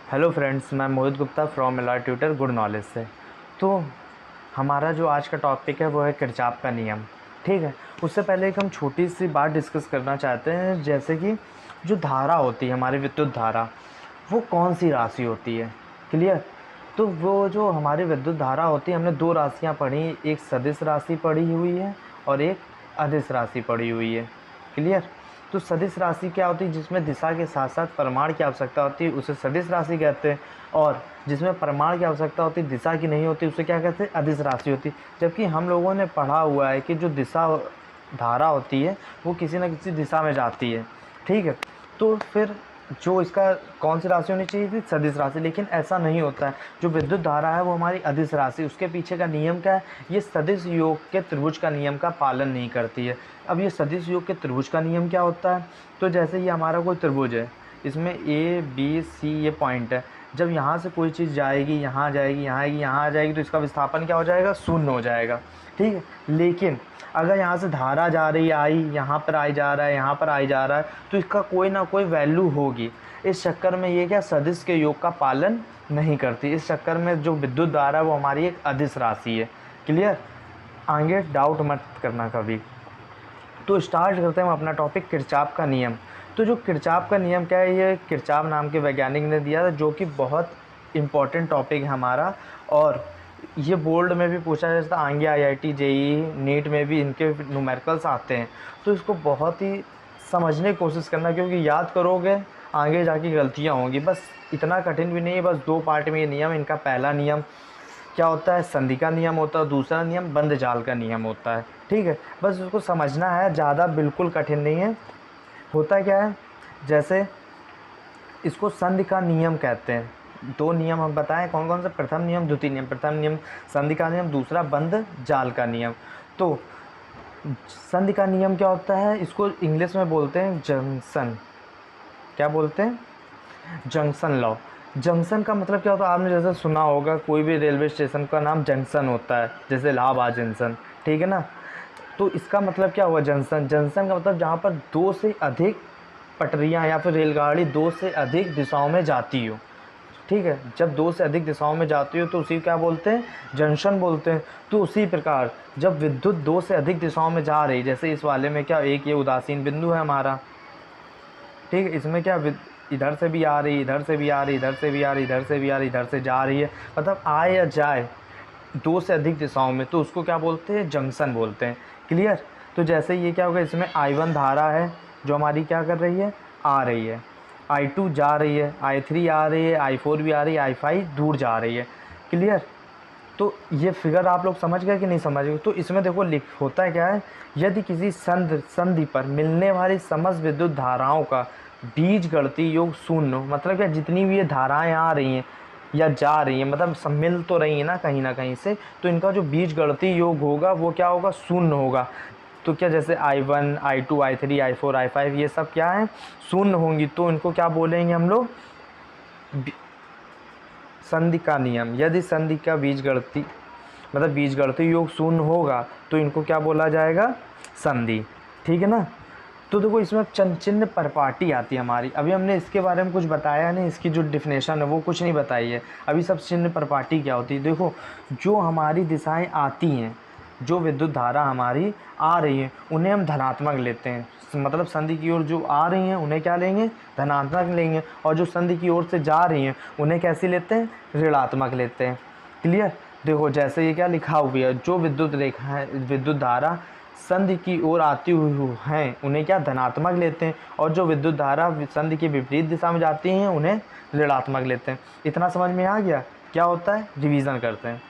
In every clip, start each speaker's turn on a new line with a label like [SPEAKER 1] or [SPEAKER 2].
[SPEAKER 1] Hello friends, मैं Mohit Gupta from LR tutor good knowledge से। तो हमारा जो आज का टॉपिक है वो है किरचॉफ का नियम। ठीक है, उससे पहले एक हम छोटी सी बात डिस्कस करना चाहते हैं, जैसे कि जो धारा होती है हमारी विद्युत धारा, वो कौन सी राशि होती है। क्लियर। तो वो जो हमारी विद्युत धारा होती है, हमने दो राशियाँ पढ़ी, एक सदिश राशि पढ़ी हुई है और एक अदिश राशि पढ़ी हुई है। क्लियर। तो सदिश राशि क्या होती है, जिसमें दिशा के साथ साथ परिमाण की आवश्यकता होती है, उसे सदिश राशि कहते हैं। और जिसमें परिमाण की आवश्यकता होती है, दिशा की नहीं होती, उसे क्या कहते हैं, अदिश राशि होती है। जबकि हम लोगों ने पढ़ा हुआ है कि जो दिशा धारा होती है वो किसी न किसी दिशा में जाती है। ठीक है। तो फिर जो इसका कौन सी राशि होनी चाहिए थी, सदिश राशि, लेकिन ऐसा नहीं होता है। जो विद्युत धारा है वो हमारी अदिश राशि, उसके पीछे का नियम क्या है, ये सदिश योग के त्रिभुज का नियम का पालन नहीं करती है। अब ये सदिश योग के त्रिभुज का नियम क्या होता है, तो जैसे ये हमारा कोई त्रिभुज है, इसमें ए बी सी ये पॉइंट है। जब यहाँ से कोई चीज़ जाएगी, यहाँ जाएगी, यहाँ आएगी, यहाँ आ जाएगी, तो इसका विस्थापन क्या हो जाएगा, शून्य हो जाएगा। ठीक है। लेकिन अगर यहाँ से धारा जा रही है, आई यहाँ पर आई जा रहा है, यहाँ पर आई जा रहा है, तो इसका कोई ना कोई वैल्यू होगी। इस चक्कर में ये क्या सदिश के योग का पालन नहीं करती। इस चक्कर में जो विद्युत धारा है वो हमारी एक अदिश राशि है। क्लियर। आगे डाउट मत करना कभी। तो स्टार्ट करते हैं हम अपना टॉपिक, किरचॉफ का नियम। तो जो किरचॉफ का नियम क्या है, ये किरचॉफ नाम के वैज्ञानिक ने दिया था, जो कि बहुत इम्पॉर्टेंट टॉपिक है हमारा। और ये बोर्ड में भी पूछा जाता है, आगे आईआईटी जेईई नीट में भी इनके न्यूमेरिकल्स आते हैं। तो इसको बहुत ही समझने की कोशिश करना, क्योंकि याद करोगे आगे जाके गलतियाँ होंगी। बस इतना कठिन भी नहीं है, बस दो पार्ट में ये नियम। इनका पहला नियम क्या होता है, संधि का नियम होता है, दूसरा नियम बंद जाल का नियम होता है। ठीक है, बस उसको समझना है, ज़्यादा बिल्कुल कठिन नहीं है। होता क्या है, जैसे इसको संधि का नियम कहते हैं। दो नियम हम बताएं कौन कौन से, प्रथम नियम द्वितीय नियम। प्रथम नियम संधि का नियम, दूसरा बंद जाल का नियम। तो संधि का नियम क्या होता है, इसको इंग्लिश में बोलते हैं जंक्शन। क्या बोलते हैं, जंक्शन लॉ। जंक्शन का मतलब क्या होता है, आपने जैसे सुना होगा कोई भी रेलवे स्टेशन का नाम जंक्शन होता है, जैसे इलाहाबाद जंक्शन। ठीक है ना। तो इसका मतलब क्या हुआ, जंक्शन। जंक्शन का मतलब जहाँ पर दो से अधिक पटरियाँ या फिर रेलगाड़ी दो से अधिक दिशाओं में जाती हो। ठीक है, जब दो से अधिक दिशाओं में जाती हो तो उसी क्या बोलते हैं, जंक्शन बोलते हैं। तो उसी प्रकार जब विद्युत दो से अधिक दिशाओं में जा रही, जैसे इस वाले में क्या, एक ये उदासीन बिंदु है हमारा। ठीक है, इसमें क्या इधर से भी आ रही, इधर से भी आ रही, इधर से भी आ रही, इधर से भी आ रही, इधर से जा रही है, मतलब आए या जाए दो से अधिक दिशाओं में, तो उसको क्या बोलते हैं, जंक्शन बोलते हैं। क्लियर। तो जैसे ये क्या होगा, इसमें I1 धारा है जो हमारी क्या कर रही है, आ रही है, I2 जा रही है, I3 आ रही है, I4 भी आ रही है, I5 दूर जा रही है। क्लियर। तो ये फिगर आप लोग समझ गए कि नहीं समझ गए। तो इसमें देखो होता है क्या है, यदि किसी संधि पर मिलने वाली समस्त विद्युत धाराओं का बीजगणितीय योग शून्य हो, मतलब क्या, जितनी भी ये धाराएं आ रही हैं या जा रही हैं, मतलब सब मिल तो रही हैं ना कहीं से, तो इनका जो बीजगणितीय योग होगा वो क्या होगा, शून्य होगा। तो क्या, जैसे I1 I2 I3 I4 I5 ये सब क्या है, शून्य होंगी, तो इनको क्या बोलेंगे हम लोग, संधि का नियम। यदि संधि का बीजगणितीय मतलब बीजगणितीय योग शून्य होगा तो इनको क्या बोला जाएगा, संधि। ठीक है ना। तो देखो इसमें चिन्ह परपाटी आती है हमारी। अभी हमने इसके बारे में कुछ बताया नहीं, इसकी जो डिफिनेशन है वो कुछ नहीं बताई है अभी। सब चिन्ह परपाटी क्या होती है, देखो जो हमारी दिशाएं आती हैं, जो विद्युत धारा हमारी आ रही है, उन्हें हम धनात्मक लेते हैं। मतलब संधि की ओर जो आ रही हैं उन्हें क्या लेंगे, धनात्मक लेंगे, और जो संधि की ओर से जा रही हैं उन्हें कैसे लेते हैं, ऋणात्मक लेते हैं। क्लियर। देखो जैसे ये क्या लिखा हुआ है, जो विद्युत रेखा है, विद्युत धारा संधि की ओर आती हुई हैं उन्हें क्या, धनात्मक लेते हैं, और जो विद्युत धारा संधि की विपरीत दिशा में जाती हैं उन्हें ऋणात्मक लेते हैं। इतना समझ में आ गया। क्या होता है, रिवीजन करते हैं।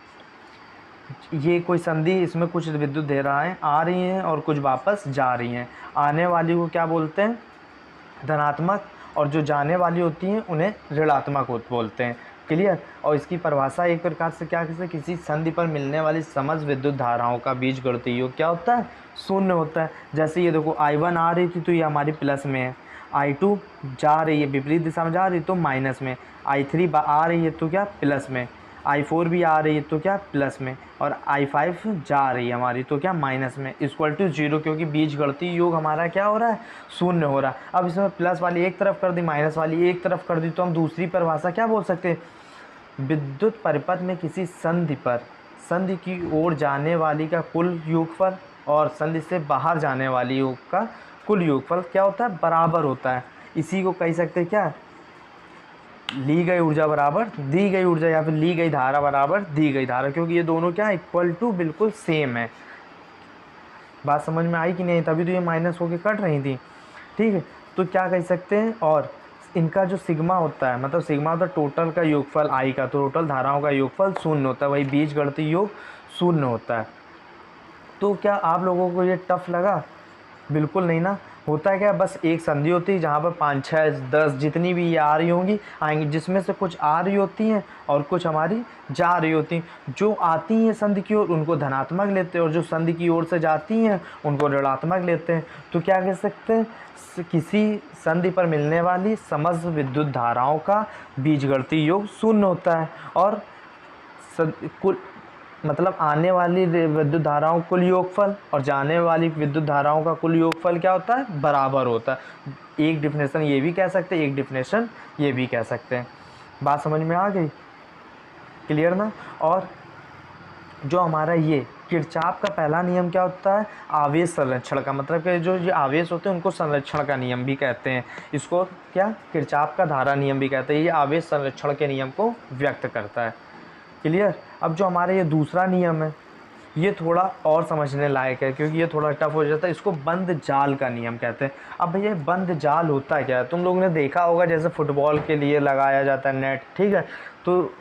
[SPEAKER 1] ये कोई संधि, इसमें कुछ विद्युत धाराएं आ रही हैं और कुछ वापस जा रही हैं। आने वाली को क्या बोलते हैं, धनात्मक, और जो जाने वाली होती हैं उन्हें ऋणात्मक बोलते हैं। क्लियर। और इसकी परिभाषा एक प्रकार से क्या, किसी संधि पर मिलने वाली समस्त विद्युत धाराओं का बीजगणितीय योग क्या होता है, शून्य होता है। जैसे ये देखो I1 आ रही थी तो ये हमारी प्लस में है, I2 जा रही है विपरीत दिशा में जा रही तो माइनस में, I3 आ रही है तो क्या, प्लस में, I4 भी आ रही है तो क्या प्लस में, और I5 जा रही है हमारी तो क्या माइनस में, इक्वल टू 0, क्योंकि बीजगणितीय योग हमारा क्या हो रहा है, शून्य हो रहा है। अब इसमें प्लस वाली एक तरफ कर दी, माइनस वाली एक तरफ कर दी, तो हम दूसरी परिभाषा क्या बोल सकते हैं, विद्युत परिपथ में किसी संधि पर संधि की ओर जाने वाली का कुल योगफल और संधि से बाहर जाने वाली योग का कुल योगफल क्या होता है, बराबर होता है। इसी को कह सकते हैं क्या, ली गई ऊर्जा बराबर दी गई ऊर्जा, या फिर ली गई धारा बराबर दी गई धारा, क्योंकि ये दोनों क्या इक्वल टू बिल्कुल सेम है। बात समझ में आई कि नहीं, तभी तो ये माइनस होके कट रही थी। ठीक है, तो क्या कह सकते हैं, और इनका जो सिग्मा होता है, मतलब सिग्मा होता है टोटल का योगफल आई का, तो टोटल धाराओं का योगफल शून्य होता है, वही बीजगणितीय योग शून्य होता है। तो क्या आप लोगों को ये टफ लगा, बिल्कुल नहीं ना। होता है क्या, बस एक संधि होती है जहाँ पर 5 6 10 जितनी भी ये आ रही होंगी आएंगी, जिसमें से कुछ आ रही होती हैं और कुछ हमारी जा रही होती हैं। जो आती हैं संधि की ओर उनको धनात्मक लेते हैं, और जो संधि की ओर से जाती हैं उनको ऋणात्मक लेते हैं। तो क्या कह सकते हैं, किसी संधि पर मिलने वाली समस्त विद्युत धाराओं का बीजगणितीय योग शून्य होता है, और कुल मतलब आने वाली विद्युत धाराओं कुल योगफल और जाने वाली विद्युत धाराओं का कुल योगफल क्या होता है, बराबर होता है। एक डिफिनेशन ये भी कह सकते हैं, एक डिफिनेशन ये भी कह सकते हैं। बात समझ में आ गई, क्लियर ना। और जो हमारा ये किरचॉफ का पहला नियम क्या होता है, आवेश संरक्षण का, मतलब कि जो ये आवेश होते हैं उनको संरक्षण का नियम भी कहते हैं। इसको क्या किरचॉफ का धारा नियम भी कहते हैं। ये आवेश संरक्षण के नियम को व्यक्त करता है, क्लियर। अब जो हमारा ये दूसरा नियम है ये थोड़ा और समझने लायक है, क्योंकि ये थोड़ा टफ हो जाता है। इसको बंद जाल का नियम कहते हैं। अब भैया बंद जाल होता क्या है, तुम लोगों ने देखा होगा, जैसे फुटबॉल के लिए लगाया जाता है नेट, ठीक है, तो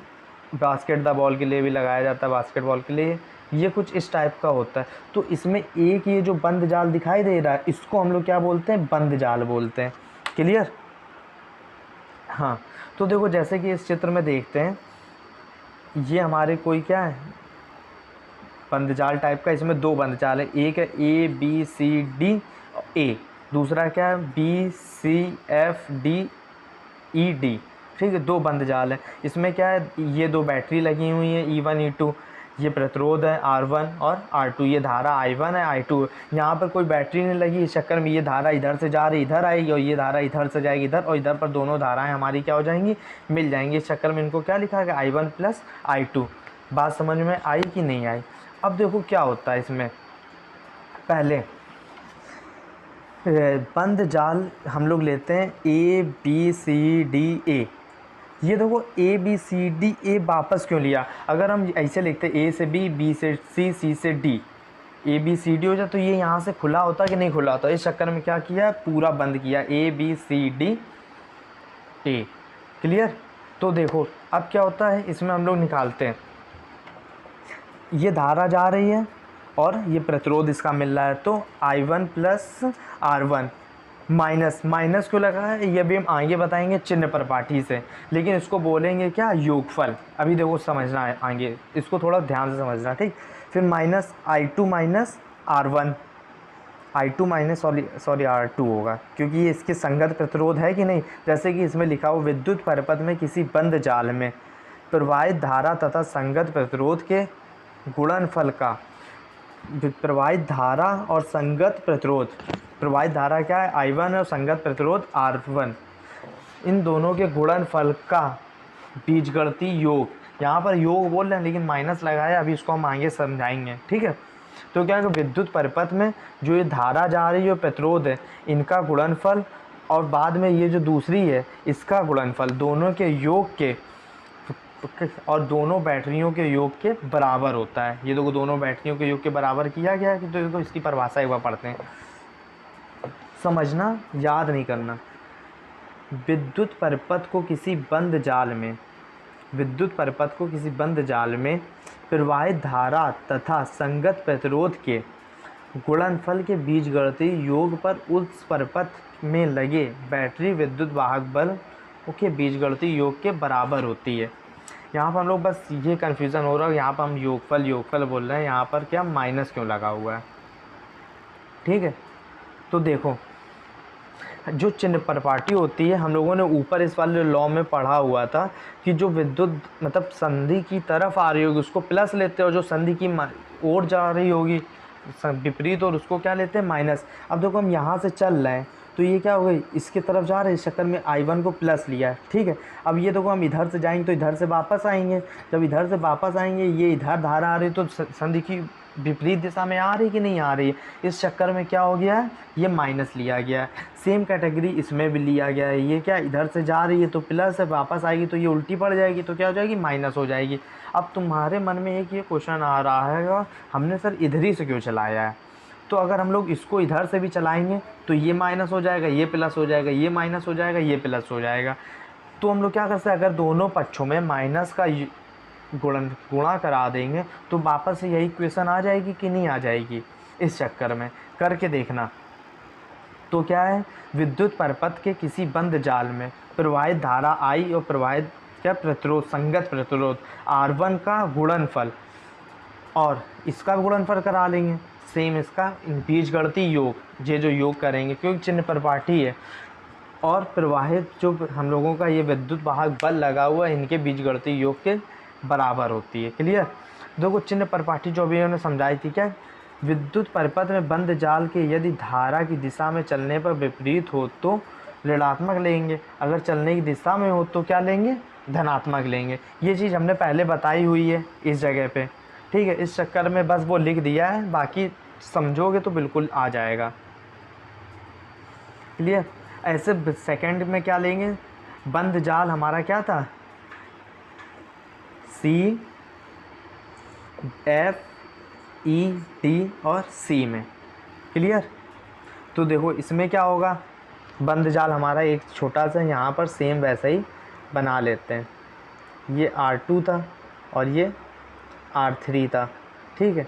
[SPEAKER 1] बास्केटबॉल के लिए भी लगाया जाता है, बास्केटबॉल के लिए ये कुछ इस टाइप का होता है। तो इसमें एक ये जो बंद जाल दिखाई दे रहा है, इसको हम लोग क्या बोलते हैं, बंद जाल बोलते हैं, क्लियर। हाँ, तो देखो जैसे कि इस चित्र में देखते हैं, ये हमारे कोई क्या है, बंद जाल टाइप का। इसमें दो बंद जाल है, एक है ABCDA, दूसरा क्या है BCFDED, ठीक है, दो बंद जाल है। इसमें क्या है, ये दो बैटरी लगी हुई है E1 E2, ये प्रतिरोध है R1 और R2, ये धारा I1 है I2। यहाँ पर कोई बैटरी नहीं लगी, इस चक्कर में ये धारा इधर से जा रही इधर आएगी, और ये धारा इधर से जाएगी इधर, और इधर पर दोनों धाराएं हमारी क्या हो जाएंगी, मिल जाएंगी। इस चक्कर में इनको क्या लिखा है, I1 + I2। बात समझ में आई कि नहीं आई। अब देखो क्या होता है इसमें, पहले बंद जाल हम लोग लेते हैं ABCDA। ये देखो ABCDA वापस क्यों लिया, अगर हम ऐसे लिखते A से B, B से C, C से D, ABCD हो जाए तो ये यहाँ से खुला होता कि नहीं खुला होता। इस चक्कर में क्या किया, पूरा बंद किया, ABCDA, क्लियर। तो देखो अब क्या होता है, इसमें हम लोग निकालते हैं, ये धारा जा रही है और ये प्रतिरोध इसका मिल रहा है, तो I1 + R1 माइनस क्यों लगा है, ये भी हम आगे बताएंगे चिन्ह पर पाठी से, लेकिन इसको बोलेंगे क्या, योगफल। अभी देखो समझना है आगे, इसको थोड़ा ध्यान से समझना, ठीक। फिर minus I2 - R1, I2 minus sorry R2 होगा, क्योंकि ये इसके संगत प्रतिरोध है कि नहीं। जैसे कि इसमें लिखा हो, विद्युत परिपथ में किसी बंद जाल में प्रवाहित धारा तथा संगत प्रतिरोध के गुणनफल का, प्रवाहित धारा और संगत प्रतिरोध, प्रवाहित धारा क्या है I1 और संगत प्रतिरोध R1, इन दोनों के गुणनफल का बीजगणितीय योग, यहाँ पर योग बोल रहे हैं लेकिन माइनस लगाया, अभी इसको हम आगे समझाएंगे, ठीक है। तो क्या है, विद्युत परिपथ में जो ये धारा जा रही है और प्रतिरोध है, इनका गुणनफल, और बाद में ये जो दूसरी है इसका गुणनफल, दोनों के योग के, और दोनों बैटरियों के योग के बराबर होता है। ये देखो दोनों बैटरियों के योग के बराबर किया गया है कि, तो देखो इसकी परिभाषा एक बार पढ़ते हैं, समझना, याद नहीं करना। विद्युत परिपथ को किसी बंद जाल में, विद्युत परिपथ को किसी बंद जाल में प्रवाहित धारा तथा संगत प्रतिरोध के गुणनफल के बीजगणितीय योग पर उस परिपथ में लगे बैटरी विद्युत वाहक बल के बीजगणितीय योग के बराबर होती है। यहाँ पर हम लोग बस ये कन्फ्यूज़न हो रहा है, यहाँ पर हम योगफल बोल रहे हैं, यहाँ पर क्या माइनस क्यों लगा हुआ है, ठीक है। तो देखो जो चिन्ह परिपाटी होती है, हम लोगों ने ऊपर इस वाले लॉ में पढ़ा हुआ था कि जो विद्युत मतलब संधि की तरफ आ रही होगी उसको प्लस लेते हैं, और जो संधि की ओर जा रही होगी विपरीत, और उसको क्या लेते हैं माइनस। अब देखो हम यहाँ से चल रहे हैं तो ये क्या हो गई, इसकी तरफ जा रहे हैं, इस चक्कर में I1 को प्लस लिया है, ठीक है। अब ये देखो हम इधर से जाएंगे तो इधर से वापस आएंगे, जब इधर से वापस आएंगे ये इधर धारा आ रही तो संधि की विपरीत दिशा में आ रही कि नहीं आ रही है, इस चक्कर में क्या हो गया है, ये माइनस लिया गया है। सेम कैटेगरी इसमें भी लिया गया है, ये क्या इधर से जा रही है तो प्लस है, वापस आएगी तो ये उल्टी पड़ जाएगी तो क्या हो जाएगी, माइनस हो जाएगी। अब तुम्हारे मन में एक ये क्वेश्चन आ रहा है, हमने सर इधर ही से क्यों चलाया है, तो अगर हम लोग इसको इधर से भी चलाएंगे तो ये माइनस हो जाएगा, ये प्लस हो जाएगा, ये माइनस हो जाएगा, ये प्लस हो जाएगा। तो हम लोग क्या कर सकते हैं, अगर दोनों पक्षों में माइनस का गुणा करा देंगे तो वापस से यही इक्वेशन आ जाएगी कि नहीं आ जाएगी, इस चक्कर में करके देखना। तो क्या है, विद्युत परिपथ के किसी बंद जाल में प्रवाहित धारा I और प्रवाहित क्या प्रतिरोध, संगत प्रतिरोध R1 का गुणनफल, और इसका गुणनफल करा लेंगे सेम इसका बीजगणितीय योग, ये जो योग करेंगे क्योंकि चिन्ह परिपाटी है, और प्रवाहित जो हम लोगों का ये विद्युत वाहक बल लगा हुआ है इनके बीजगणितीय योग के बराबर होती है। क्लियर। देखो चिन्ह परिपाटी जो भी उन्होंने समझाई थी, क्या विद्युत परिपथ में बंद जाल के यदि धारा की दिशा में चलने पर विपरीत हो तो ऋणात्मक लेंगे, अगर चलने की दिशा में हो तो क्या लेंगे, धनात्मक लेंगे। ये चीज़ हमने पहले बताई हुई है इस जगह पे, ठीक है। इस चक्कर में बस वो लिख दिया है, बाकी समझोगे तो बिल्कुल आ जाएगा। क्लियर। ऐसे सेकंड में क्या लेंगे, बंद जाल हमारा क्या था, C F E D और C में। क्लियर। तो देखो इसमें क्या होगा, बंद जाल हमारा एक छोटा सा यहाँ पर सेम वैसा ही बना लेते हैं, ये R2 था और ये R3 था, ठीक है।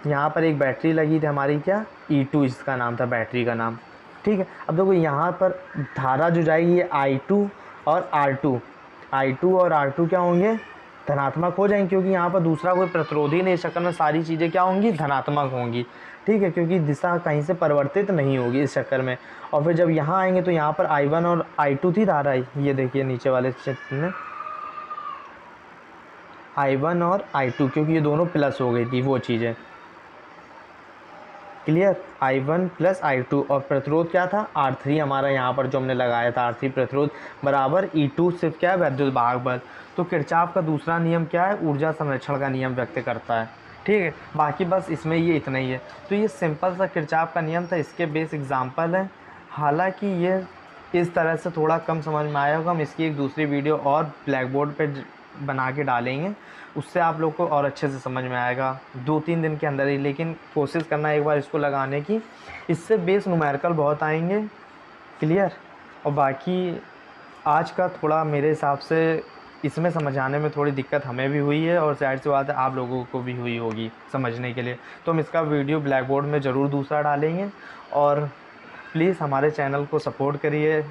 [SPEAKER 1] यहाँ पर एक बैटरी लगी थी हमारी, क्या E2 इसका नाम था, बैटरी का नाम, ठीक है। अब देखो यहाँ पर धारा जो जाएगी ये I2 और R2 और R2 क्या होंगे, धनात्मक हो जाएंगे, क्योंकि यहाँ पर दूसरा कोई प्रतिरोध ही नहीं, इस चक्कर में सारी चीज़ें क्या होंगी, धनात्मक होंगी, ठीक है, क्योंकि दिशा कहीं से परिवर्तित नहीं होगी इस चक्कर में। और फिर जब यहाँ आएंगे तो यहाँ पर I1 और I2 थी धारा, ये देखिए नीचे वाले चित्र में I1 और I2, क्योंकि ये दोनों प्लस हो गई थी वो चीज़ें। क्लियर। I1 प्लस I2 और प्रतिरोध क्या था, R3 हमारा यहाँ पर जो हमने लगाया था, R3 प्रतिरोध बराबर E2 सिर्फ क्या है, विद्युत वाहक बल। तो किरचॉफ का दूसरा नियम क्या है, ऊर्जा संरक्षण का नियम व्यक्त करता है, ठीक है। बाकी बस इसमें ये इतना ही है। तो ये सिंपल सा किरचॉफ का नियम था, इसके बेस एग्जाम्पल है। हालांकि ये इस तरह से थोड़ा कम समझ में आया होगा, हम इसकी एक दूसरी वीडियो और ब्लैक बोर्ड पर बना के डालेंगे, उससे आप लोग को और अच्छे से समझ में आएगा 2-3 दिन के अंदर ही। लेकिन कोशिश करना एक बार इसको लगाने की, इससे बेस न्यूमेरिकल बहुत आएंगे। क्लियर। और बाकी आज का थोड़ा मेरे हिसाब से इसमें समझाने में थोड़ी दिक्कत हमें भी हुई है, और जाहिर सी बात है आप लोगों को भी हुई होगी समझने के लिए। तो हम इसका वीडियो ब्लैक बोर्ड में ज़रूर दूसरा डालेंगे, और प्लीज़ हमारे चैनल को सपोर्ट करिए,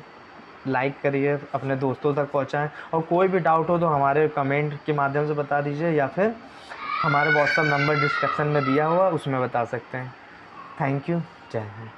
[SPEAKER 1] लाइक करिए, अपने दोस्तों तक पहुंचाएं, और कोई भी डाउट हो तो हमारे कमेंट के माध्यम से बता दीजिए, या फिर हमारे व्हाट्सएप नंबर डिस्क्रिप्शन में दिया हुआ उसमें बता सकते हैं। Thank you. जय हिंद।